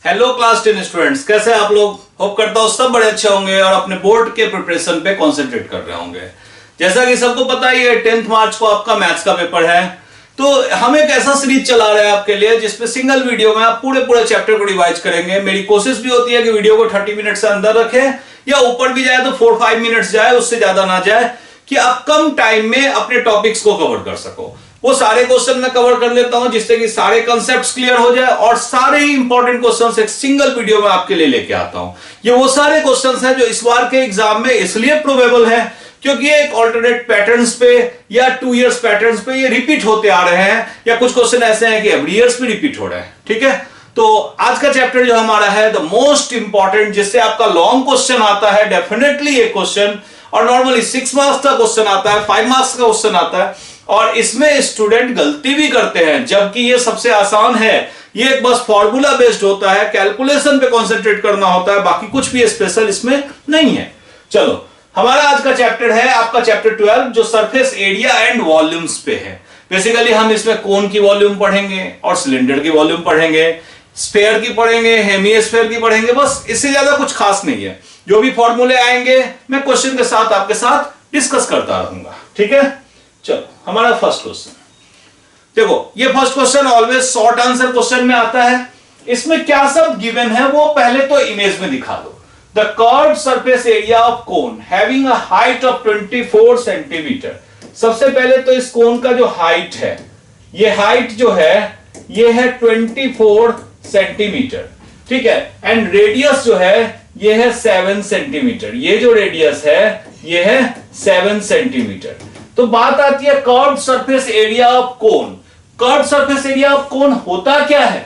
Hello class 10 students, कैसे आप लोग? होप करता हूँ सब बड़े अच्छे होंगे और अपने बोर्ड के प्रिपरेशन पे कंसंट्रेट कर रहे होंगे। जैसा कि सबको पता ही है 10th मार्च को आपका मैथ्स का पेपर है, तो हम एक ऐसा सीरीज चला रहे हैं आपके लिए जिसपे सिंगल वीडियो में आप पूरे चैप्टर को रिवाइज करेंगे। मेरी कोशिश भी होती है कि वीडियो को 30 मिनट से अंदर रखें या ऊपर भी जाए तो 4-5 मिनट्स जाए, उससे ज्यादा ना जाए, कि आप कम टाइम में अपने टॉपिक्स को कवर कर सको। वो सारे क्वेश्चन मैं कवर कर लेता हूं जिससे कि सारे कॉन्सेप्ट्स क्लियर हो जाए और सारे ही इंपॉर्टेंट क्वेश्चंस एक सिंगल वीडियो में आपके लिए लेके आता हूं। ये वो सारे क्वेश्चंस हैं जो इस बार के एग्जाम में इसलिए प्रोबेबल है क्योंकि ये एक ऑल्टरनेट पैटर्न्स पे या 2 इयर्स पैटर्न्स पे ये रिपीट होते आ रहे हैं, या कुछ क्वेश्चन ऐसे हैं कि एवरी ईयर्स भी रिपीट हो रहे हैं। ठीक है, तो आज का चैप्टर जो हमारा है द मोस्ट इंपॉर्टेंट, जिससे आपका लॉन्ग क्वेश्चन आता है, डेफिनेटली एक क्वेश्चन, और नॉर्मली 6 मार्क्स का क्वेश्चन आता है, 5 मार्क्स का क्वेश्चन आता है, और इसमें स्टूडेंट गलती भी करते हैं जबकि ये सबसे आसान है। ये एक बस फॉर्मूला बेस्ड होता है, कैलकुलेशन पे कंसंट्रेट करना होता है, बाकी कुछ भी स्पेशल इसमें नहीं है। चलो, हमारा आज का चैप्टर है आपका चैप्टर 12 जो सरफेस एरिया एंड वॉल्यूम्स पे है। बेसिकली हम इसमें कोन की वॉल्यूम पढ़ेंगे और सिलेंडर की वॉल्यूम पढ़ेंगे, स्फेयर की पढ़ेंगे, हेमिस्फेयर की पढ़ेंगे, बस इससे ज्यादा कुछ खास नहीं है। जो भी फॉर्मूले आएंगे मैं क्वेश्चन के साथ आपके साथ डिस्कस करता रहूंगा। ठीक है, चलो हमारा फर्स्ट क्वेश्चन देखो। ये first question always short answer question में आता है। इसमें क्या सब गिवन है वो पहले तो इमेज में दिखा दो। The curved surface area of cone having a height of 24 centimetre. सबसे पहले तो इस कोन का जो हाइट है, ये हाइट जो है ये है 24 सेंटीमीटर। ठीक है, एंड रेडियस जो है ये है 7 सेंटीमीटर। ये जो रेडियस है ये है 7 सेंटीमीटर। तो बात आती है curved surface area of cone. Curved surface area of cone होता क्या है?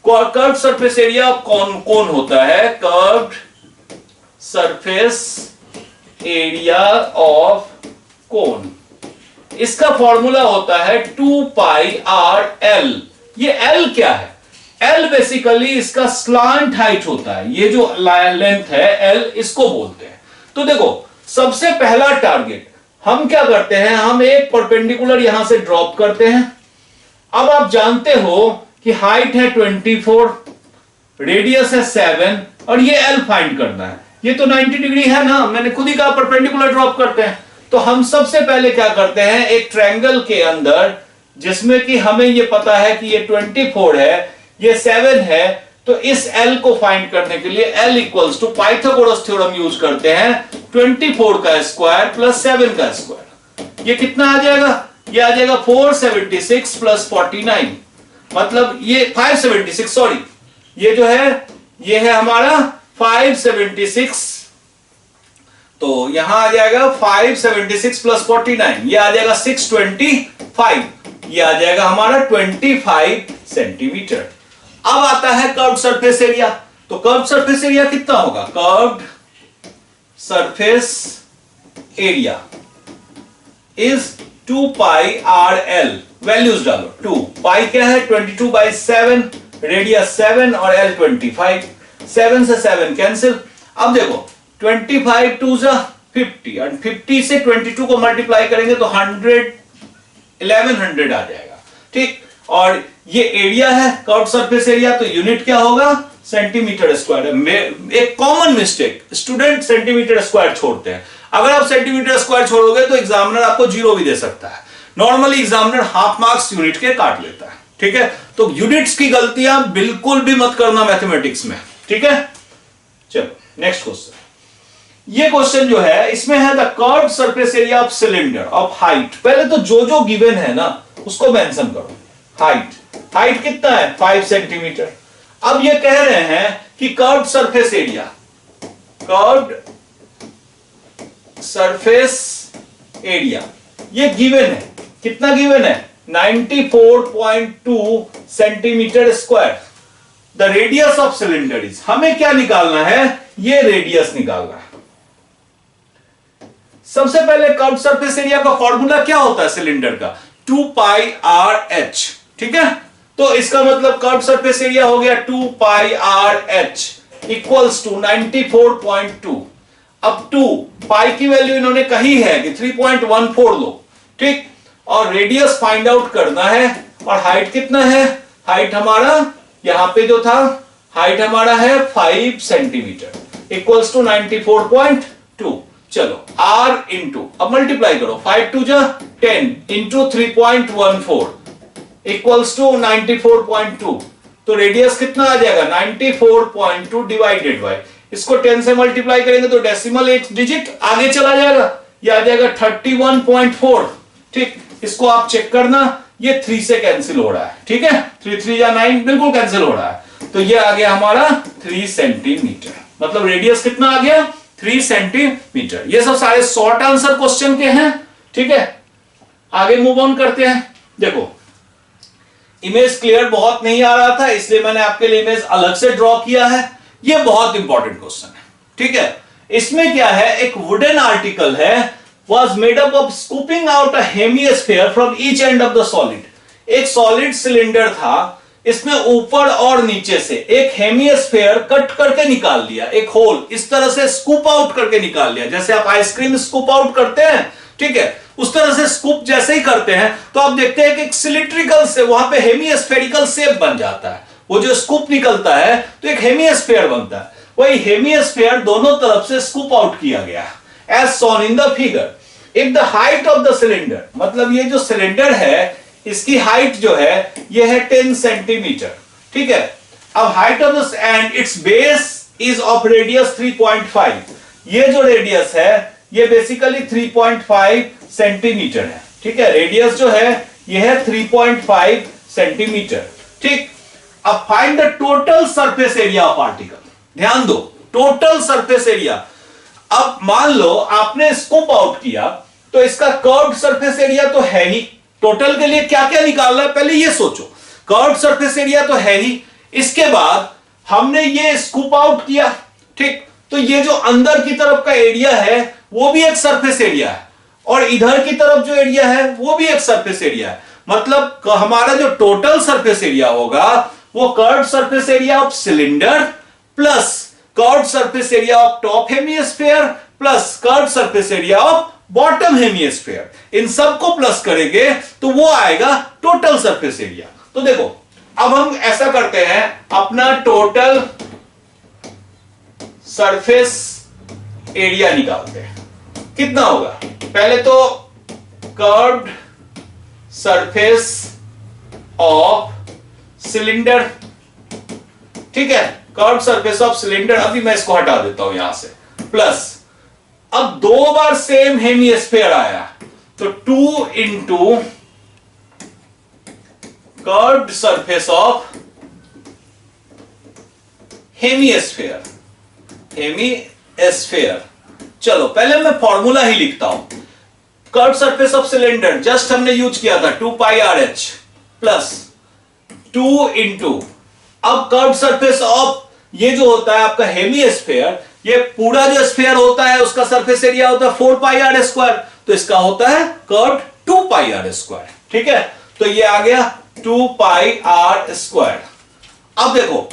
Curved surface area of cone होता है curved surface area of cone. इसका फॉर्मूला होता है 2 पाई आर एल। ये एल क्या है? एल बेसिकली इसका स्लांट हाइट होता है। ये जो लेंथ है एल, इसको बोलते हैं। तो देखो, सबसे पहला टारगेट हम क्या करते हैं, हम एक परपेंडिकुलर यहां से ड्रॉप करते हैं। अब आप जानते हो कि हाइट है 24, रेडियस है 7 और ये एल फाइंड करना है। ये तो 90 डिग्री है ना, मैंने खुद ही कहा परपेंडिकुलर ड्रॉप करते हैं। तो हम सबसे पहले क्या करते हैं, एक ट्रायंगल के अंदर जिसमें कि हमें ये पता है कि ये 24 है, ये 7 है, तो इस L को फाइंड करने के लिए L equals to Pythagoras theorem use करते हैं। 24 का स्क्वायर प्लस 7 का स्क्वायर, ये कितना आ जाएगा? ये आ जाएगा 476 प्लस 49, मतलब ये 576, सॉरी, ये जो है ये है हमारा 576। तो यहां आ जाएगा 576 प्लस 49, ये आ जाएगा 625, ये आ जाएगा हमारा 25 सेंटीमीटर। अब आता है कर्व्ड सरफेस एरिया। तो कर्व्ड सरफेस एरिया कितना होगा? Curved surface area is 2 pi R L. Values डालो। 2 पाई क्या है? 22/7, रेडियस 7 और एल 25। 7 से 7 कैंसिल। अब देखो 25 2 जा 50 और 50 से 22 को मल्टीप्लाई करेंगे तो 1100 आ जाएगा। ठीक, और ये एरिया है कर्व्ड सरफेस एरिया, तो यूनिट क्या होगा? Centimetre square. एक common mistake, student centimetre square छोड़ते हैं। अगर आप सेंटीमीटर स्क्वायर छोड़ोगे तो एग्जामिनर आपको 0 भी दे सकता है। Normally examiner half marks unit के काट लेता है। ठीक है, तो यूनिट्स की गलतियां बिल्कुल भी मत करना मैथमेटिक्स में। ठीक है, चलो नेक्स्ट क्वेश्चन। ये क्वेश्चन जो है इसमें है the curved surface area of cylinder of height. पहले तो जो गिवन है ना उसको मेंशन करो। हाइट कितना है? 5 सेंटीमीटर। अब ये कह रहे हैं कि curved surface area, curved surface area ये गिवन है। कितना गिवन है? 94.2 centimetre square. The radius of cylinder is, हमें क्या निकालना है? ये रेडियस निकालना है। सबसे पहले कर्व्ड सरफेस एरिया का फॉर्मूला क्या होता है सिलेंडर का? 2 पाई आर एच। ठीक है, तो इसका मतलब कर्व्ड सरफेस एरिया हो गया 2 pi r H equals to 94.2। अब 2 पाई की वैल्यू इन्होंने कही है कि 3.14 लो। ठीक, और रेडियस फाइंड आउट करना है, और हाइट कितना है? हाइट हमारा यहां पे जो था हाइट हमारा है 5 सेंटीमीटर इक्वल्स टू 94.2। चलो r इंटू, अब मल्टीप्लाई करो, 5 टू जा 10 इंटू 3.14 इक्वल्स टू 94.2। तो रेडियस कितना आ जाएगा 94.2 डिवाइडेड बाय, इसको 10 से मल्टीप्लाई करेंगे तो डेसिमल एक डिजिट आगे चला जाएगा, ये आ जाएगा 31.4। ठीक, इसको आप चेक करना, ये 3 से कैंसिल हो रहा है। ठीक है, 3 3 या 9 बिल्कुल कैंसिल हो रहा है, तो ये आ गया हमारा 3 सेंटीमीटर। मतलब रेडियस कितना आ गया 3 सेंटीमीटर। ये सब सारे शॉर्ट आंसर क्वेश्चन के हैं। ठीक है, आगे मूव ऑन करते हैं। देखो इमेज क्लियर बहुत नहीं आ रहा था, इसलिए मैंने आपके लिए इमेज अलग से ड्रॉ किया है। ये बहुत इंपॉर्टेंट क्वेश्चन है। ठीक है, इसमें क्या है, एक वुडन आर्टिकल है, was made up of scooping out a hemisphere from each end of the solid। एक सॉलिड सिलेंडर था, इसमें ऊपर और नीचे से एक हेमिस्फीयर कट करके निकाल लिया, एक होल इस तरह से स्कूप आउट करके निकाल लिया, जैसे आप आइसक्रीम स्कूप आउट करते हैं। ठीक है, उस तरह से स्कूप जैसे ही करते हैं तो आप देखते हैं कि एक सिलिंड्रिकल से वहां पे हेमिस्फेरिकल शेप बन जाता है। वो जो स्कूप निकलता है तो एक हेमिस्फीयर बनता है, वही हेमिस्फीयर दोनों तरफ से स्कूप आउट किया गया as shown in the figure. If the height of the cylinder, मतलब ये जो सिलेंडर है इसकी हाइट जो है ये है 10 सेंटीमीटर। ठीक है, अब height of the end it's base is of radius 3.5। ये जो रेडियस है ये बेसिकली 3.5 सेंटीमीटर है। ठीक है, रेडियस जो है ये है 3.5 सेंटीमीटर। ठीक, अब find the total surface area of article. ध्यान दो, टोटल सरफेस एरिया। अब मान लो आपने स्कूप आउट किया तो इसका कर्व्ड सरफेस एरिया तो है ही, टोटल के लिए क्या क्या निकालना है पहले ये सोचो। कर्व्ड सरफेस एरिया तो है ही, इसके बाद हमने ये स्कूप आउट किया। ठीक, तो ये जो अंदर की तरफ का एरिया है वो भी एक सरफेस एरिया है, और इधर की तरफ जो एरिया है वो भी एक सरफेस एरिया है। मतलब हमारा जो टोटल सरफेस एरिया होगा वो curved surface area of cylinder plus curved surface area of top hemisphere plus curved surface area of bottom hemisphere, इन सबको प्लस करेंगे तो वो आएगा टोटल सरफेस एरिया। तो देखो अब हम ऐसा करते हैं, अपना टोटल सरफेस एरिया निकालते हैं। कितना होगा, पहले तो कर्व्ड सरफेस ऑफ सिलेंडर। ठीक है, कर्व्ड सरफेस ऑफ सिलेंडर, अभी मैं इसको हटा देता हूं यहां से, प्लस अब 2 बार सेम हेमिस्फीयर आया तो 2 into curved surface of hemisphere. Hemisphere, चलो पहले मैं फॉर्मूला ही लिखता हूं। Curved surface of cylinder just हमने यूज किया था 2 pi r h plus 2 into, अब कर्व्ड सरफेस ऑफ ये जो होता है आपका हेमिस्फीयर, ये पूरा जो स्फीयर होता है उसका सरफेस एरिया होता है 4 पाई आर स्क्वायर, तो इसका होता है कर्व्ड 2 पाई आर स्क्वायर। ठीक है, तो ये आ गया 2 पाई आर स्क्वायर। अब देखो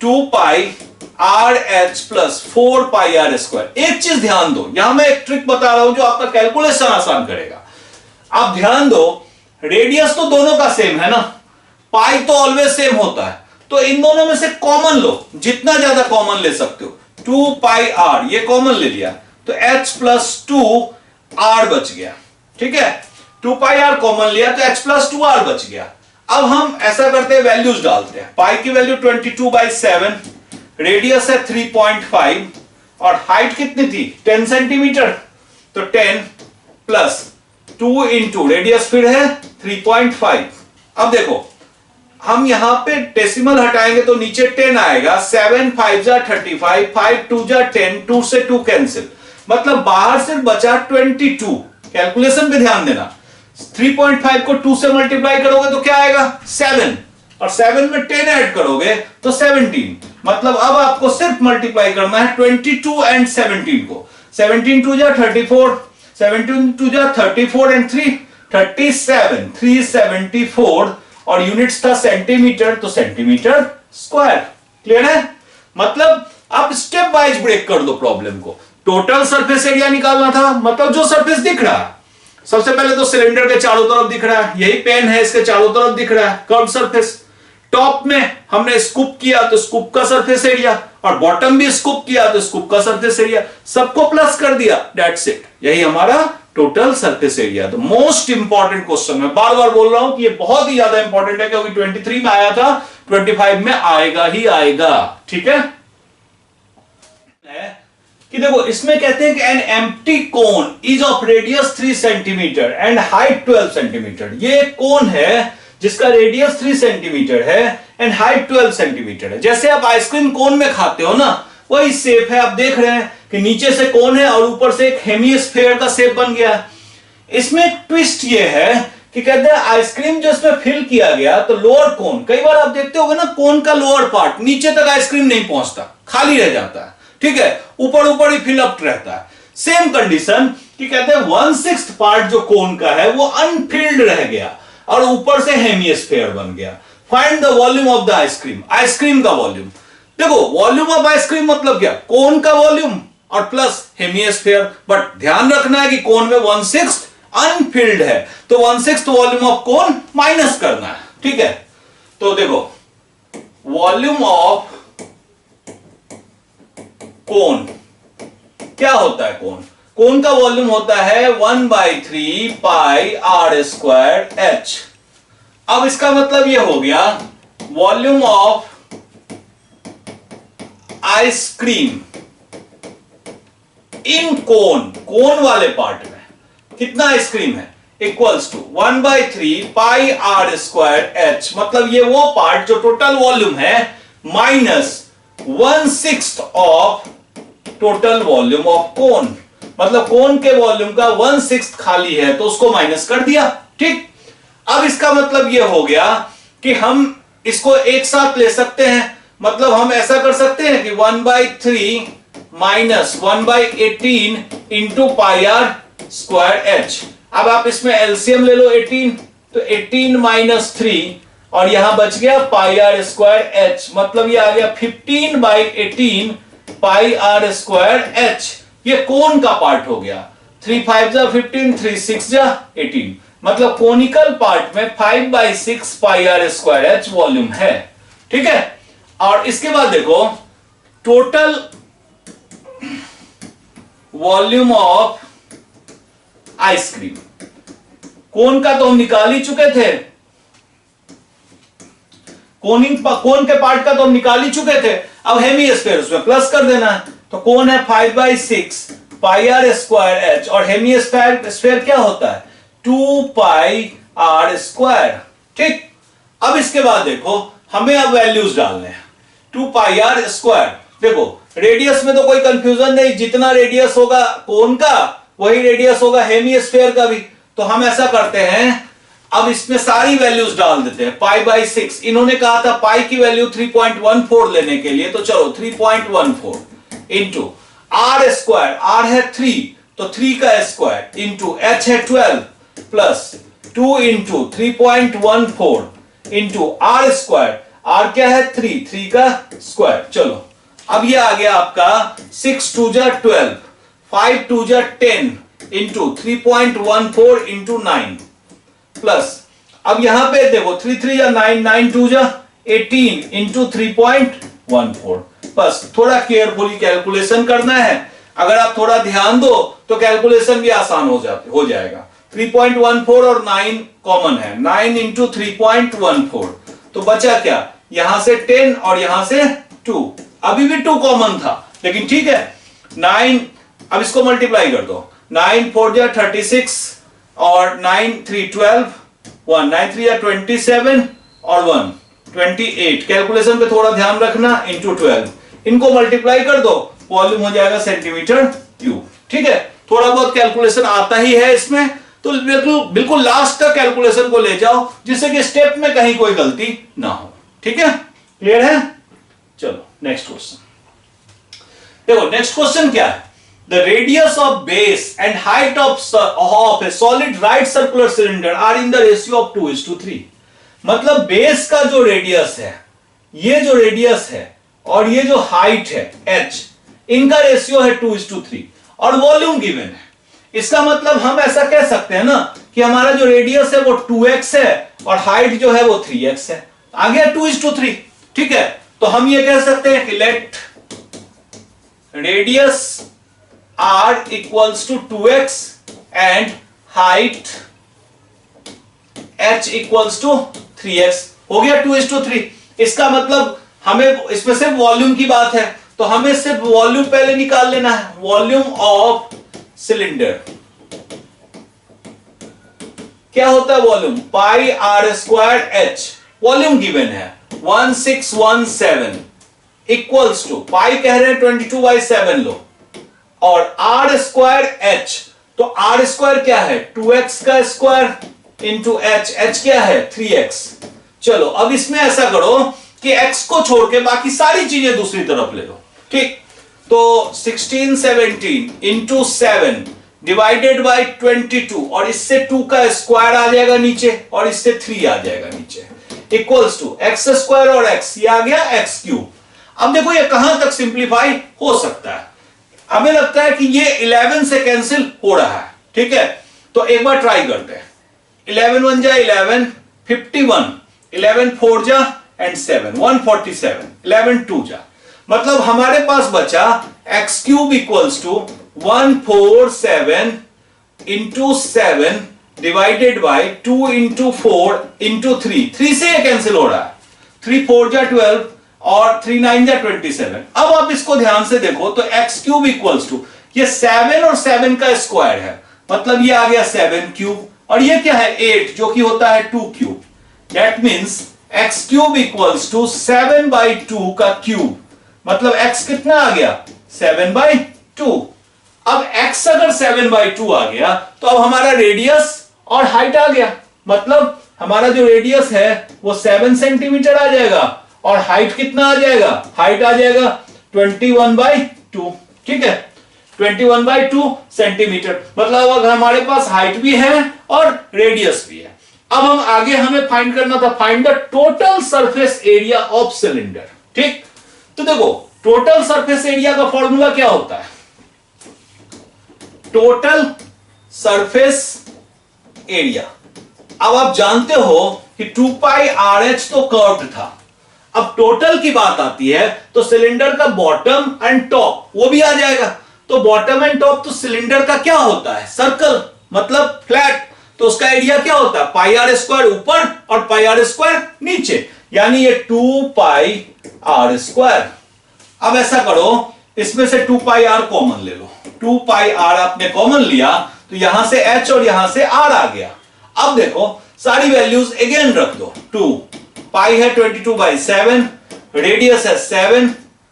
2 pi r h plus 4 pi r square. एक चीज ध्यान दो, यहां मैं एक ट्रिक बता रहा हूं जो आपका कैलकुलेशन आसान करेगा। आप ध्यान दो, रेडियस तो दोनों का सेम है ना, पाई तो ऑलवेज सेम होता है, तो इन दोनों में से कॉमन लो, जितना ज्यादा कॉमन ले सकते हो। 2 पाई आर ये कॉमन ले लिया तो h प्लस 2 आर बच गया। ठीक है, 2 पाई आर कॉमन लिया तो h प्लस 2 आर बच गया। अब हम ऐसा करते हैं, वैल्यूज डालते हैं। पाई की वैल्यू 22/7, रेडियस है 3.5 और हाइट कितनी थी 10 सेंटीमीटर, तो 10 प्लस 2 इंटू रेडियस फिर है 3.5। अब देखो हम यहां पे डेसिमल हटाएंगे तो नीचे 10 आएगा, 7 5 जा 35, 5 2 जा 10, 2 से 2 कैंसिल, मतलब बाहर सिर्फ बचा 22। कैलकुलेशन पे ध्यान देना, 3.5 को 2 से मल्टीप्लाई करोगे तो क्या आएगा 7, और 7 में 10 ऐड करोगे तो 17। मतलब अब आपको सिर्फ मल्टीप्लाई करना है 22 एंड 17 को। 17 2 जा 34, 17 2 जा 34 एंड 3 37, 374, और यूनिट्स था सेंटीमीटर, तो सेंटीमीटर स्क्वायर। क्लियर है, मतलब आप स्टेप वाइज ब्रेक कर दो प्रॉब्लम को। टोटल सरफेस एरिया निकालना था, मतलब जो सरफेस दिख रहा है, सबसे पहले तो सिलेंडर के चारों तरफ दिख रहा है, यही पेन है, इसके चारों तरफ दिख रहा है कर्व्ड सरफेस। टॉप में हमने स्कूप किया तो स्कूप का सरफेस एरिया, और बॉटम भी स्कूप किया तो स्कूप का सरफेस एरिया, सबको प्लस कर दिया, दैट्स इट। यही हमारा टोटल सरफेस एरिया। तो मोस्ट इंपॉर्टेंट क्वेश्चन, मैं बार बार बोल रहा हूं कि ये बहुत ही ज्यादा इंपॉर्टेंट है, क्योंकि 23 में आया था, 25 में आएगा ही आएगा। ठीक है कि देखो इसमें कहते हैं कि an empty cone is of radius 3 centimetre and height 12 centimetre. ये कोन है जिसका रेडियस 3 सेंटीमीटर है एंड हाइट 12 सेंटीमीटर है। जैसे आप आइसक्रीम कोन में खाते हो ना, वही शेप है। आप देख रहे हैं कि नीचे से कोन है और ऊपर से एक हेमिस्फीयर का शेप बन गया। इसमें ट्विस्ट ये है कि कहते हैं आइसक्रीम जो इसमें फिल किया गया, तो लोअर कोन, कई बार आप देखते होगे ना, कोन का लोअर पार्ट नीचे तक आइसक्रीम नहीं पहुंचता, खाली रह जाता है। ठीक है, ऊपर ऊपर ही फिलअप रहता है। सेम कंडीशन कि कहते हैं 1/6 पार्ट जो कोन का है वो अनफिल्ड रह गया और ऊपर से हेमिस्फीयर बन गया। Find the volume of the ice cream, ice cream का वॉल्यूम। देखो वॉल्यूम ऑफ आइसक्रीम मतलब क्या, कोन का वॉल्यूम और प्लस हेमिस्फीयर। बट ध्यान रखना है कि कोन में 1/6 अनफिल्ड है, तो 1/6 वॉल्यूम ऑफ कोन माइनस करना है। ठीक है, तो देखो वॉल्यूम ऑफ कोन क्या होता है, कोन का वॉल्यूम होता है 1/3 पाई आर स्क्वायर एच। अब इसका मतलब यह हो गया volume of ice cream in cone वाले पार्ट में कितना आइसक्रीम है, equals to 1/3 pi r square h. मतलब ये वो पार्ट जो टोटल वॉल्यूम है minus 1/6 of total volume of cone. मतलब कोन के वॉल्यूम का 1/6 खाली है तो उसको माइनस कर दिया। ठीक, अब इसका मतलब यह हो गया कि हम इसको एक साथ ले सकते हैं। मतलब हम ऐसा कर सकते हैं कि 1/3 minus 1/18 into pi r square h. अब आप इसमें एलसीएम ले लो 18, तो 18 माइनस 3 और यहां बच गया पाई आर स्क्वायर एच। मतलब ये आ गया 15/18 पाई आर स्क्वायर एच। ये कोन का पार्ट हो गया। 3 5 जा 15, 3 6 जा 18। मतलब कोनिकल पार्ट में 5/6 पाई आर स्क्वायर एच वॉल्यूम है। ठीक है, और इसके बाद देखो टोटल वॉल्यूम ऑफ आइसक्रीम। कोन का तो हम निकाल ही चुके थे, कोन के पार्ट का तो हम निकाल ही चुके थे। अब हेमिस्फीयर उसमें प्लस कर देना है, तो कोन है 5/6 पाई आर स्क्वायर एच और हेमिस्फीयर क्या होता है 2 पाई आर स्क्वायर। ठीक, अब इसके बाद देखो हमें अब वैल्यूज डालने हैं। 2 पाई आर स्क्वायर, देखो रेडियस में तो कोई कंफ्यूजन नहीं, जितना रेडियस होगा कोन का वही रेडियस होगा हेमिस्फीयर का भी। तो हम ऐसा करते हैं, अब इसमें सारी वैल्यूज डाल देते हैं। पाई/6, इन्होंने कहा था पाई की वैल्यू 3.14 लेने के लिए, तो चलो 3.14 इंटू आर स्क्वायर, आर है 3 तो 3 का स्क्वायर इंटू एच है 12 plus 2 into 3.14 into r square, r क्या है 3 का स्क्वायर। चलो अब ये आ गया आपका 6 2 जा 12, 5 2 जा 10 इंटू 3.14 इंटू 9 प्लस, अब यहां पे देखो 3 3 या 9, 9 2 जा 18 इंटू 3.14। बस थोड़ा केयरफुली कैलकुलेशन करना है। अगर आप थोड़ा ध्यान दो तो कैलकुलेशन भी आसान हो जाएगा। 3.14 और 9 कॉमन है, 9 इंटू 3.14 तो बचा क्या, यहां से 10 और यहां से 2, अभी भी 2 कॉमन था लेकिन ठीक है 9। अब इसको मल्टीप्लाई कर दो, 9 4 जा 36 और 9 3 12, 1 9 3 या 27 और 1 28। कैलकुलेशन पे थोड़ा ध्यान रखना, इंटू 12 इनको मल्टीप्लाई कर दो, वॉल्यूम हो जाएगा सेंटीमीटर क्यूब। ठीक है, थोड़ा बहुत कैलकुलेशन आता ही है इसमें, तो बिल्कुल लास्ट तक कैलकुलेशन को ले जाओ जिससे कि स्टेप में कहीं कोई गलती ना हो। ठीक है, क्लियर है। चलो नेक्स्ट क्वेश्चन देखो। नेक्स्ट क्वेश्चन क्या है, the radius of base and height of a solid right circular cylinder are in the ratio of 2:3। मतलब बेस का जो रेडियस है, ये जो रेडियस है और ये जो हाइट है h, इनका रेशियो है 2:3 और वॉल्यूम गिवन है। इसका मतलब हम ऐसा कह सकते हैं ना कि हमारा जो रेडियस है वो 2x है और हाइट जो है वो 3x है। आ गया 2:3, ठीक है। तो हम ये कह सकते हैं कि let radius r equals to 2x and height h equals to 3x। हो गया 2:3। इसका मतलब हमें इसमें सिर्फ वॉल्यूम की बात है, तो हमें सिर्फ वॉल्यूम पहले निकाल लेना है, वॉल्यूम ऑफ सिलेंडर। क्या होता है वॉल्यूम? पाई r square h। Volume given है 1617 इक्वल्स टू, पाई कह रहे हैं 22/7 लो, और r स्क्वायर h, तो r स्क्वायर क्या है? 2x का स्क्वायर इंटू h क्या है? 3x। चलो अब इसमें ऐसा करो कि x को छोड़ के बाकी सारी चीजें दूसरी तरफ ले लो, ठीक। तो 1617 इंटू 7 डिवाइडेड बाई 22, और इससे 2 का स्क्वायर आ जाएगा नीचे, और इससे 3 आ जाएगा नीचे, इक्वल्स टू एक्स स्क्वायर और x, ये आ गया x क्यूब। अब देखो ये कहां तक सिंप्लीफाई हो सकता है। हमें लगता है कि ये 11 से कैंसिल हो रहा है, ठीक है। तो एक बार ट्राई करते हैं। 11 1 जा 11, 51, 11 4 जा एंड 7, 147, 11 2 जा, मतलब हमारे पास बचा x cube equals to 147 into 7 divided by 2 into 4 into 3 से ये कैंसिल हो रहा है। 3 4 जा 12 और 3 9 जा 27। अब आप इसको ध्यान से देखो तो एक्स क्यूब इक्वल्स टू, ये 7 और 7 का स्क्वायर है, मतलब ये आ गया 7 क्यूब, और ये क्या है? 8, जो कि होता है 2 cube. That means x cube equals to 7/2 का क्यूब, मतलब x कितना आ गया? 7/2। अब x अगर 7/2 आ गया तो अब हमारा रेडियस और हाइट आ गया, मतलब हमारा जो रेडियस है वो 7 सेंटीमीटर आ जाएगा, और हाइट कितना आ जाएगा? हाइट आ जाएगा 21/2, ठीक है, 21/2 सेंटीमीटर। मतलब अगर हमारे पास हाइट भी है और रेडियस भी है। अब हम आगे हमें फाइंड करना था, find the total surface area of cylinder, ठीक। तो देखो टोटल सरफेस एरिया का फॉर्मूला क्या होता है? टोटल सरफेस एरिया, अब आप जानते हो कि 2πRH तो कर्व्ड था। अब टोटल की बात आती है तो सिलेंडर का बॉटम एंड टॉप वो भी आ जाएगा। तो बॉटम एंड टॉप तो सिलेंडर का क्या होता है? सर्कल, मतलब फ्लैट, तो उसका एरिया क्या होता है? πr² ऊपर और πr² नीचे, यानी ये 2πr²। अब ऐसा करो, इसमें से 2πr कॉमन ले लो, 2πr आपने कॉमन लिया तो यहां से h और यहां से r आ गया। अब देखो सारी वैल्यूज अगेन रख दो। 2 पाई है 22/7, रेडियस है 7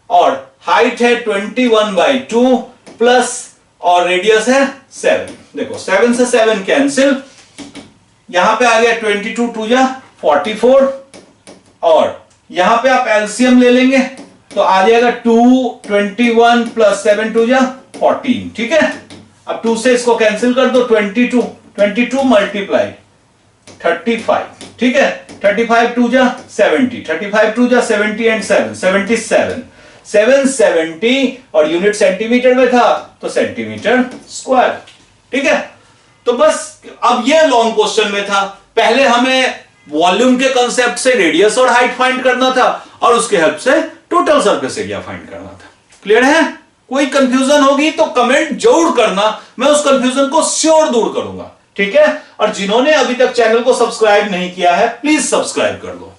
और हाइट है 21/2 प्लस और रेडियस है 7। देखो 7 से 7 कैंसिल, यहां पे आ गया 22 2 जा 44, और यहां पे आप एलसीएम ले लेंगे तो आ जाएगा 221 प्लस 7 2 जा 14, ठीक है। अब 2 से इसको कैंसिल कर दो, 22 मल्टीप्लाई 35, ठीक है, 35 2 जा 70, 35 2 जा 70 एंड 7 77, 770, और यूनिट सेंटीमीटर में था तो सेंटीमीटर स्क्वायर, ठीक है। तो बस अब ये लॉन्ग क्वेश्चन में था, पहले हमें वॉल्यूम के कंसेप्ट से रेडियस और हाइट फाइंड करना था, और उसके हेल्प से टोटल सरफेस एरिया फाइंड करना था। क्लियर है? कोई कंफ्यूजन होगी तो कमेंट जरूर करना, मैं उस कंफ्यूजन को श्योर दूर करूंगा, ठीक है। और जिन्होंने अभी तक चैनल को सब्सक्राइब नहीं किया है प्लीज सब्सक्राइब कर लो।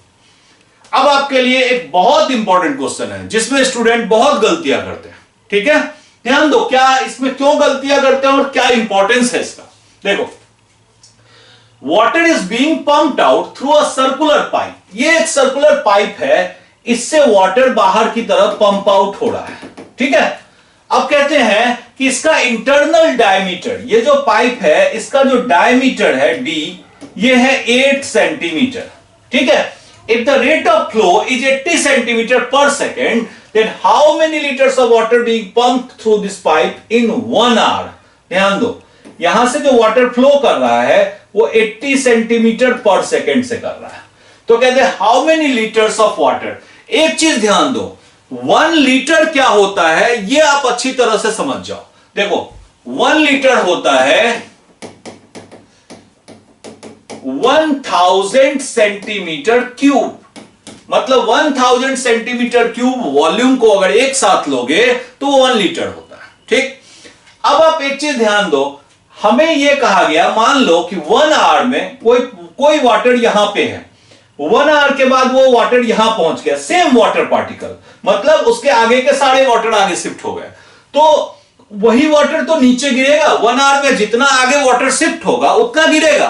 अब आपके लिए एक बहुत इंपॉर्टेंट क्वेश्चन है जिसमें स्टूडेंट बहुत गलतियां करते हैं, ठीक है। ध्यान दो, क्या इसमें क्यों गलतियां करते हैं और क्या इंपॉर्टेंस है इसका। देखो, water is being pumped out through a circular pipe. ये एक सर्कुलर पाइप है, इससे वाटर बाहर की तरफ पंप आउट हो रहा है, ठीक है। अब कहते हैं कि इसका इंटरनल डायमीटर, ये जो पाइप है इसका जो डायमीटर है d, ये है 8 सेंटीमीटर, ठीक है। If the rate of flow is 80 centimetre per second, then how many litres of water being pumped through this pipe in 1 hour. ध्यान दो, यहां से जो वाटर फ्लो कर रहा है वो 80 सेंटीमीटर पर सेकेंड से कर रहा है। तो कहते हैं how many litres of water. एक चीज ध्यान दो, 1 लीटर क्या होता है ये आप अच्छी तरह से समझ जाओ। देखो 1 लीटर होता है 1000 सेंटीमीटर क्यूब, मतलब 1000 सेंटीमीटर क्यूब वॉल्यूम को अगर एक साथ लोगे तो 1 लीटर होता है। ठीक, अब आप एक चीज ध्यान दो, हमें यह कहा गया, मान लो कि 1 आवर में कोई वाटर यहां पे है, 1 आवर के बाद वो वाटर यहां पहुंच गया, सेम वाटर पार्टिकल, मतलब उसके आगे के सारे वाटर आगे शिफ्ट हो गए, तो वही वाटर तो नीचे गिरेगा। 1 आवर में जितना आगे वाटर शिफ्ट होगा उतना गिरेगा।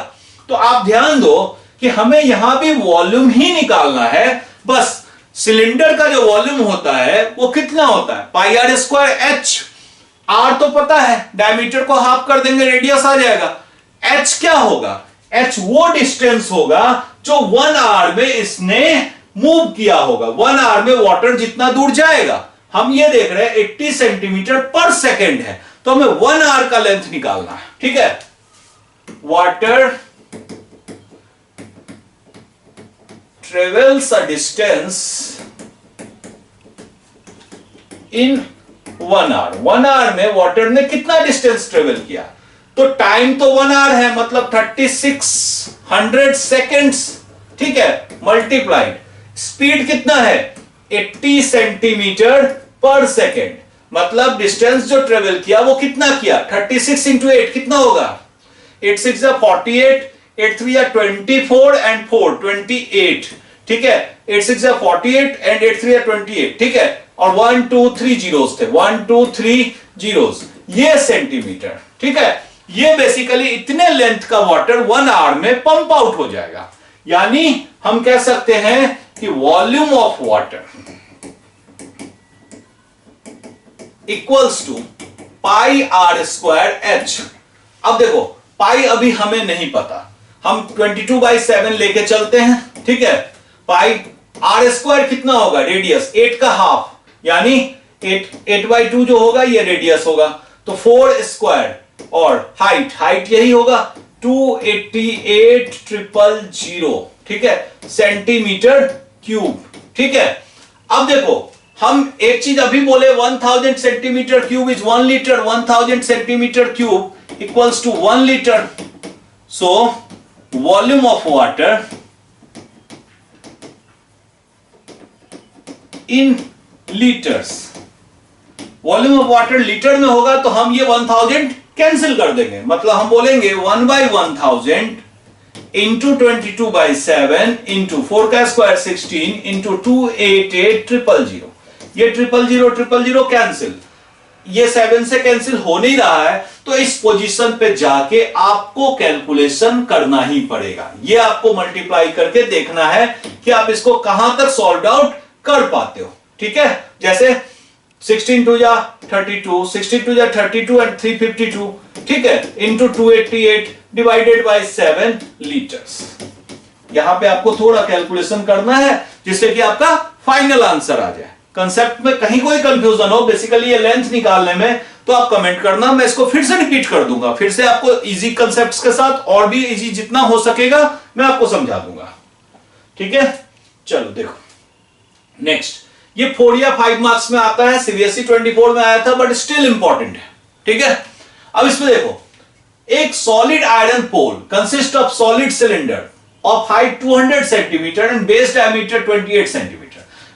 तो आप ध्यान दो कि हमें यहां भी वॉल्यूम ही निकालना है, बस सिलेंडर का जो वॉल्यूम होता है वो कितना होता है, पाई आर स्क्वायर एच। आर तो पता है, डायमीटर को हाफ कर देंगे रेडियस आ जाएगा। एच क्या होगा, एच वो डिस्टेंस होगा जो 1 आवर में इसने मूव किया होगा। 1 आवर में वाटर जितना दूर जाएगा, हम ये देख रहे हैं 80 सेंटीमीटर पर सेकेंड है, तो हमें 1 आवर का लेंथ निकालना है। ठीक है, water travels a distance in 1 hour. 1 hour में वाटर ने कितना डिस्टेंस ट्रेवल किया, तो टाइम तो 1 आवर है, मतलब 3600 सेकेंड्स। ठीक है, मल्टीप्लाइड स्पीड कितना है, 80 सेंटीमीटर पर सेकेंड, मतलब डिस्टेंस जो ट्रेवल किया वो कितना किया, 36 इंटू 8 कितना होगा, 8 6 48, 8 3 24 एंड 4 28। ठीक है, 8 6 48 एंड 8 3 28। ठीक है, और 1 2 3 जीरोस थे, 1 2 3 जीरोस, ये सेंटीमीटर। ठीक है, ये बेसिकली इतने लेंथ का वाटर 1 आवर में पंप आउट हो जाएगा। यानी हम कह सकते हैं कि volume of water equals to pi r square h. अब देखो, पाई अभी हमें नहीं पता, हम 22/7 लेके चलते हैं। ठीक है, पाई आर स्क्वायर कितना होगा, रेडियस 8 का हाफ, यानी 8/2 जो होगा ये रेडियस होगा, तो 4 स्क्वायर, और हाइट यही होगा 288,000। ठीक है, सेंटीमीटर क्यूब। ठीक है, अब देखो, हम एक चीज अभी बोले 1000 centimetre cube is 1 litre, 1000 centimetre cube equals to 1 litre. So volume of water in litres, volume of water litre में होगा, तो हम ये 1000 कैंसिल कर देंगे, मतलब हम बोलेंगे 1/1000 इंटू 22/7 इंटू 4 का स्क्वायर 16 इंटू 288,000। ये 000 कैंसिल, ये 7 से कैंसिल हो नहीं रहा है, तो इस पोजीशन पे जाके आपको कैलकुलेशन करना ही पड़ेगा। ये आपको मल्टीप्लाई करके देखना है कि आप इसको कहां तक सॉल्व आउट कर पाते हो। ठीक है, जैसे 16 2 जा 32, 16 2 जा 32 एंड 352। ठीक है, इंटू 288 डिवाइडेड बाय 7 लीटर्स। यहां पे आपको थोड़ा कैलकुलेशन करना है जिससे कि आपका फाइनल आंसर आ जाए। कंसेप्ट में कहीं कोई कंफ्यूजन हो, बेसिकली ये लेंथ निकालने में, तो आप कमेंट करना, मैं इसको फिर से रिपीट कर दूंगा, फिर से आपको इजी कंसेप्ट्स के साथ और भी इजी जितना हो सकेगा मैं आपको समझा दूंगा। ठीक है, चलो देखो नेक्स्ट, ये 4 या 5 मार्क्स में आता है, सीबीएसई 24 में आया था, बट स्टिल इंपॉर्टेंट है। ठीक है, अब इसमें देखो, एक solid iron pole consist of solid cylinder of height 200 centimetre and base diameter 28 centimetre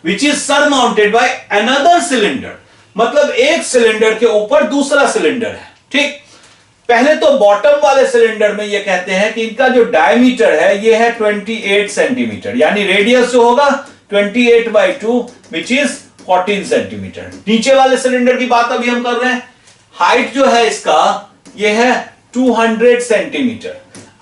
which is surmounted by another cylinder। मतलब एक सिलेंडर के ऊपर दूसरा सिलेंडर है। ठीक, पहले तो बॉटम वाले सिलेंडर में ये कहते हैं कि इनका जो डायमीटर है ये है 28 सेंटीमीटर, यानी रेडियस जो होगा 28/2 which is 14 सेंटीमीटर। नीचे वाले सिलेंडर की बात अभी हम कर रहे हैं, हाइट जो है इसका ये है 200 सेंटीमीटर।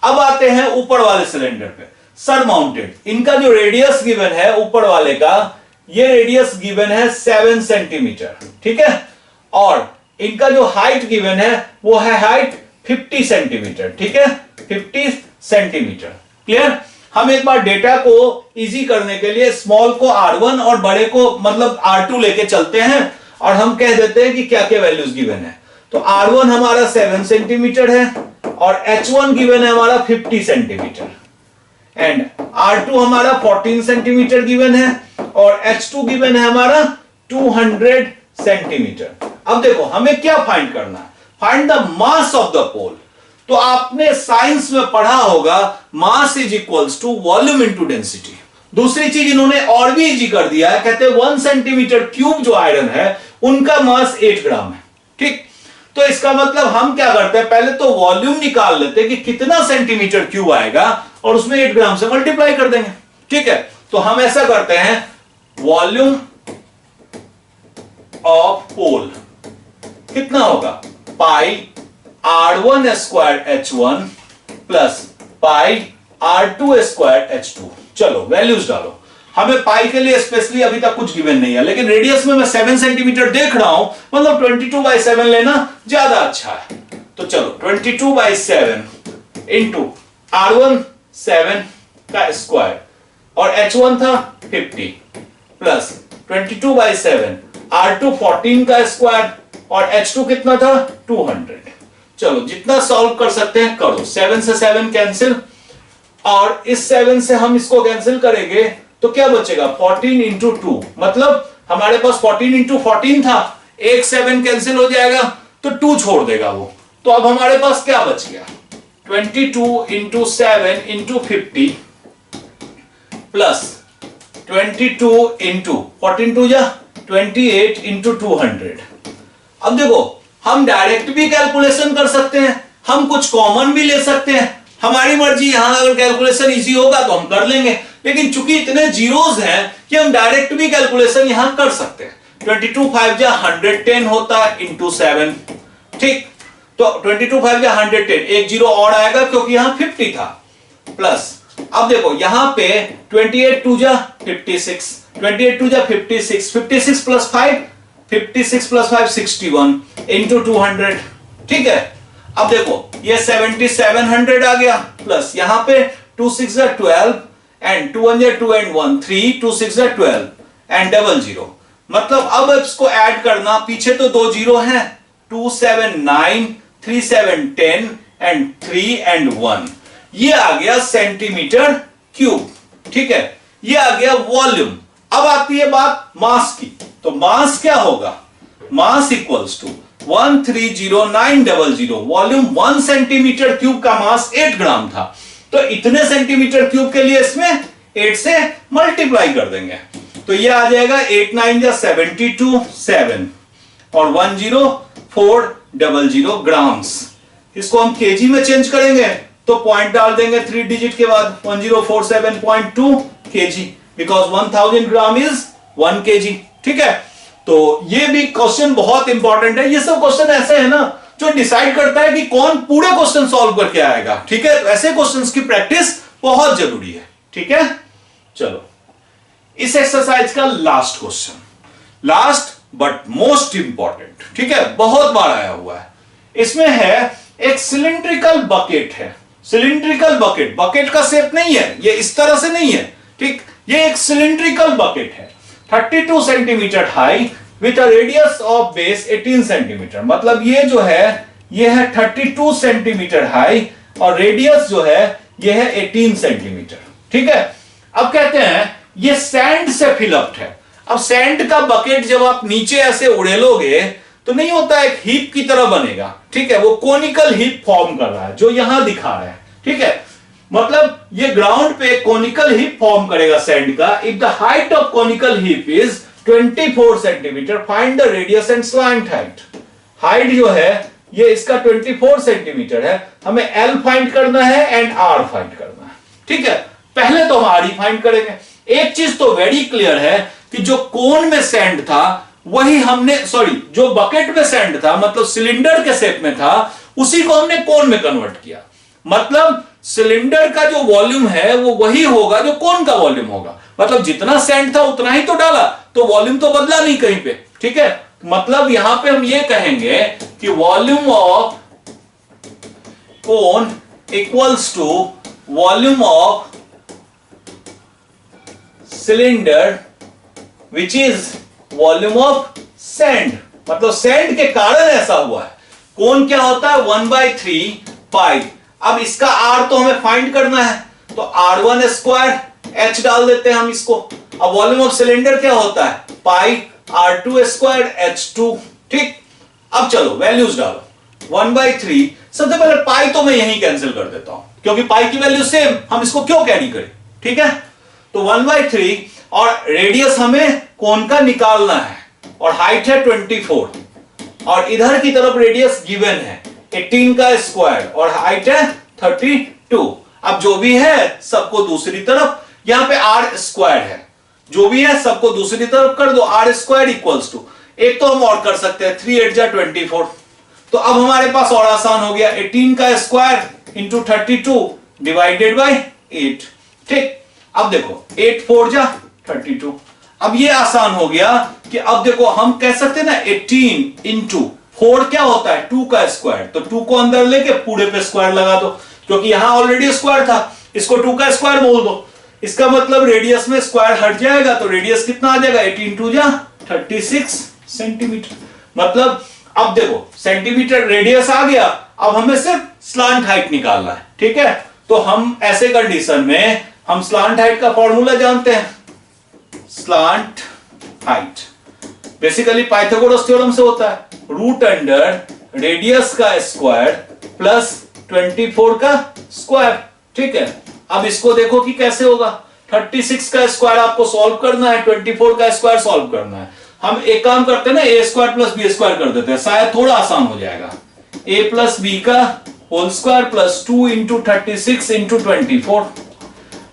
अब आते हैं ऊपर वाले सिलेंडर पे, सरमाउंटेड, इनका जो रेडियस गिवन है ऊपर वाले का, ये रेडियस गिवन है 7 सेंटीमीटर। ठीक है, और इनका जो हाइट गिवन है वो है हाइट 50 सेंटीमीटर। ठीक है, 50 सेंटीमीटर। क्लियर, हम एक बार डेटा को इजी करने के लिए स्मॉल को R1 और बड़े को मतलब R2 लेके चलते हैं और हम कह देते हैं कि क्या क्या वैल्यूज गिवन है। तो R1 हमारा 7 सेंटीमीटर है और H1 गिवन है हमारा 50 सेंटीमीटर एंड R2 हमारा 14 सेंटीमीटर गिवन है और H2 गिवन है हमारा 200 सेंटीमीटर। अब देखो हमें क्या फाइंड करना है, find the mass of the pole. तो आपने साइंस में पढ़ा होगा mass is equals to volume into density. दूसरी चीज इन्होंने और भी इजी कर दिया है, कहते हैं 1 सेंटीमीटर क्यूब जो आयरन है उनका मास 8 ग्राम है। ठीक, तो इसका मतलब हम क्या करते हैं, पहले तो वॉल्यूम निकाल लेते हैं कि कितना सेंटीमीटर क्यूब आएगा और उसमें 8 ग्राम से मल्टीप्लाई कर देंगे। ठीक है, तो हम ऐसा करते हैं, वॉल्यूम ऑफ पोल कितना होगा, पाई r1 square h1 plus pi r2 square h2। चलो वैल्यूज डालो। हमें पाई के लिए स्पेशली अभी तक कुछ गिवन नहीं है, लेकिन रेडियस में मैं 7 सेंटीमीटर देख रहा हूं, मतलब 22/7 लेना ज्यादा अच्छा है। तो चलो 22/7 इंटू r1 7 का स्क्वायर और h1 था 50 प्लस 22/7 r2 14 का स्क्वायर और h2 कितना था 200। चलो जितना सॉल्व कर सकते हैं करो। 7 से 7 कैंसिल और इस 7 से हम इसको कैंसिल करेंगे तो क्या बचेगा 14 इंटू 2, मतलब हमारे पास 14 इंटू 14 था, एक 7 कैंसिल हो जाएगा तो 2 छोड़ देगा वो। तो अब हमारे पास क्या बच गया 22 इंटू 7 इंटू 50 प्लस 22 इंटू 14 2 जा 28 इंटू 200। अब देखो हम डायरेक्ट भी कैलकुलेशन कर सकते हैं, हम कुछ कॉमन भी ले सकते हैं, हमारी मर्जी। यहां अगर कैलकुलेशन इजी होगा तो हम कर लेंगे, लेकिन चूंकि इतने जीरोस हैं कि हम डायरेक्ट भी कैलकुलेशन यहां कर सकते हैं। 22 5 जा 110 होता है इंटू 7। ठीक, तो 22 5 जा 110, एक जीरो और आएगा क्योंकि यहां 50 था, प्लस अब देखो यहां पे 28 2 जा 56, 28 2 जा 56, 56 प्लस 5 56 प्लस 5 61 इंटू 200। ठीक है, अब देखो ये 7700 आ गया, प्लस यहां पे 2 6 जा 12 एंड 2 1 जा 2 एंड 1 3 2 6 जा 12 एंड 00। मतलब अब इसको ऐड करना, पीछे तो 2 जीरो हैं, 2 7 9 3 7 10 एंड 3 एंड 1। ये आ गया सेंटीमीटर क्यूब। ठीक है, ये आ गया वॉल्यूम। अब आती है बात मास की, तो मास क्या होगा, mass equals to 130900। Volume 1 centimetre cube का मास 8 ग्राम था, तो इतने सेंटीमीटर क्यूब के लिए इसमें 8 से मल्टीप्लाई कर देंगे, तो ये आ जाएगा 8 9 जा 72 7 और 10400 ग्राम्स। इसको हम केजी में चेंज करेंगे तो पॉइंट डाल देंगे 3 डिजिट के बाद 1047.2 KG, because 1000 gram is 1 KG. ठीक है, तो ये भी क्वेश्चन बहुत इंपॉर्टेंट है। ये सब क्वेश्चन ऐसे है ना जो डिसाइड करता है कि कौन पूरे क्वेश्चन सॉल्व करके आएगा। ठीक है, तो ऐसे क्वेश्चंस की प्रैक्टिस बहुत जरूरी है। ठीक है, चलो इस एक्सरसाइज का last question, last but most important. ठीक है, बहुत बार आया हुआ है। इसमें है एक सिलिंड्रिकल बकेट है, सिलिंड्रिकल बकेट, बकेट का शेप नहीं है, ये इस तरह से नहीं है। ठीक, ये एक सिलिंड्रिकल बकेट है 32 centimetre high with a radius of base 18 centimetre. मतलब ये जो है ये है 32 सेंटीमीटर हाई और रेडियस जो है ये है 18 सेंटीमीटर। ठीक है, अब कहते हैं ये सैंड से फिलअप्ड है। अब सैंड का बकेट जब आप नीचे ऐसे उड़ेलोगे तो नहीं होता, एक हीप की तरह बनेगा। ठीक है, वो कोनिकल हीप फॉर्म कर रहा है जो यहां दिखा रहा है। ठीक है, मतलब ये ग्राउंड पे कोनिकल हीप फॉर्म करेगा सैंड का। If the height of conical heap is 24 centimetre, find the radius and slant height. Height जो है ये इसका 24 सेंटीमीटर है, हमें एल फाइंड करना है एंड आर फाइंड करना है। ठीक है, पहले तो हम आर ही फाइंड करेंगे। एक चीज तो वेरी क्लियर है कि जो कोन में सैंड था वही हमने, सॉरी जो बकेट में सैंड था मतलब सिलेंडर के शेप में था, उसी को हमने कोन में कन्वर्ट किया। मतलब सिलेंडर का जो वॉल्यूम है वो वही होगा जो कोन का वॉल्यूम होगा। मतलब जितना सैंड था उतना ही तो डाला, तो वॉल्यूम तो बदला नहीं कहीं पे। ठीक है, मतलब यहां पे हम ये कहेंगे कि volume of cone equals to volume of cylinder which is volume of sand. मतलब सैंड के कारण ऐसा हुआ है। कोन क्या होता है 1/3 पाई। अब इसका आर तो हमें फाइंड करना है, तो r1 स्क्वायर h डाल देते हैं हम इसको। अब वॉल्यूम ऑफ सिलेंडर क्या होता है पाई r2 स्क्वायर h2। ठीक, अब चलो वैल्यूज डालो। 1/3, सबसे पहले पाई तो मैं यहीं कैंसिल कर देता हूं क्योंकि पाई की वैल्यू सेम, हम इसको क्यों कैरी करें। ठीक है, तो 1/3 और रेडियस हमें कोन का निकालना है और हाइट है 24 और इधर की तरफ रेडियस गिवन है 18 का स्क्वायर और हाइट है 32। अब जो भी है सबको दूसरी तरफ, यहां पे r स्क्वायर है, जो भी है सबको दूसरी तरफ कर दो, r स्क्वायर इक्वल्स टू, एक तो हम और कर सकते हैं 3 8 जा 24। तो अब हमारे पास और आसान हो गया 18 का स्क्वायर इंटू 32 डिवाइडेड बाई 8। ठीक, अब देखो 8 4 जा 32। अब ये आसान हो गया कि अब देखो हम कह सकते हैं ना 18 इंटू 4 क्या होता है 2 का स्क्वायर, तो 2 को अंदर लेके पूरे पे स्क्वायर लगा दो, क्योंकि यहां ऑलरेडी स्क्वायर था, इसको 2 का स्क्वायर बोल दो। इसका मतलब रेडियस में स्क्वायर हट जाएगा तो रेडियस कितना आ जाएगा 18 2 जा 36 सेंटीमीटर। मतलब अब देखो सेंटीमीटर रेडियस आ गया, अब हमें सिर्फ स्लांट हाइट निकालना है। ठीक है, तो हम ऐसे कंडीशन में हम स्लांट हाइट का फॉर्मूला जानते हैं, slant height basically Pythagoras theorem से होता है, रूट अंडर रेडियस का स्क्वायर प्लस 24 का स्क्वायर। ठीक है, अब इसको देखो कि कैसे होगा, 36 का स्क्वायर आपको सॉल्व करना है, 24 का स्क्वायर सॉल्व करना है। हम एक काम करते हैं ना, a square plus b square कर देते हैं, शायद थोड़ा आसान हो जाएगा। ए प्लस बी का whole square plus 2 into 36 into 24।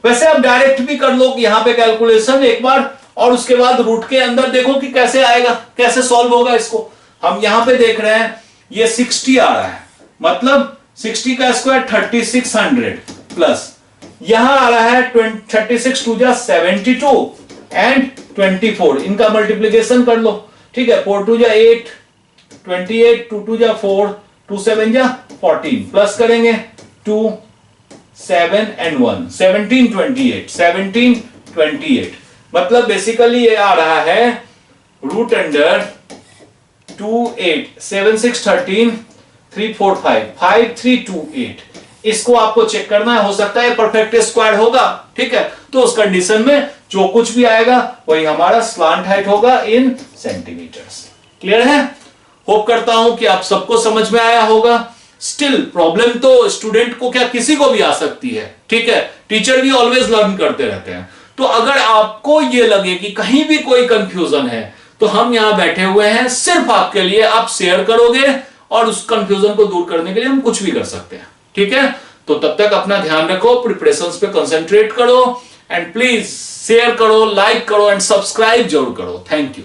वैसे आप डायरेक्ट भी कर लो यहां पे कैलकुलेशन एक बार, और उसके बाद रूट के अंदर देखो कि कैसे आएगा, कैसे सॉल्व होगा इसको। हम यहां पे देख रहे हैं ये 60 आ रहा है, मतलब 60 का स्क्वायर 3600 प्लस यहां आ रहा है 36 2 जा 72 एंड 24, इनका मल्टीप्लीकेशन कर लो। ठीक है, 4 2 जा 8 28 2 2 जा 4 2 7 जा 14 प्लस करेंगे 2 7 एंड 1 17 28 मतलब बेसिकली ये आ रहा है रूट अंडर 2 8 7 6 13 3 4 5 5 3 2 8। इसको आपको चेक करना है, हो सकता है परफेक्ट स्क्वायर होगा। ठीक है, तो उस कंडीशन में जो कुछ भी आएगा वही हमारा स्लांट हाइट होगा इन सेंटीमीटर्स। क्लियर है? होप करता हूं कि आप सबको समझ में आया होगा। स्टिल प्रॉब्लम तो स्टूडेंट को क्या किसी को भी आ सकती है। ठीक है, टीचर भी ऑलवेज लर्न करते रहते हैं। तो अगर आपको ये लगे कि कहीं भी कोई कंफ्यूजन है तो हम यहां बैठे हुए हैं सिर्फ आपके लिए, आप शेयर करोगे और उस कंफ्यूजन को दूर करने के लिए हम कुछ भी कर सकते हैं। ठीक है, तो तब तक अपना ध्यान रखो, प्रिपरेशंस पे कंसंट्रेट करो एंड प्लीज शेयर करो, लाइक करो एंड सब्सक्राइब जरूर करो। Thank you.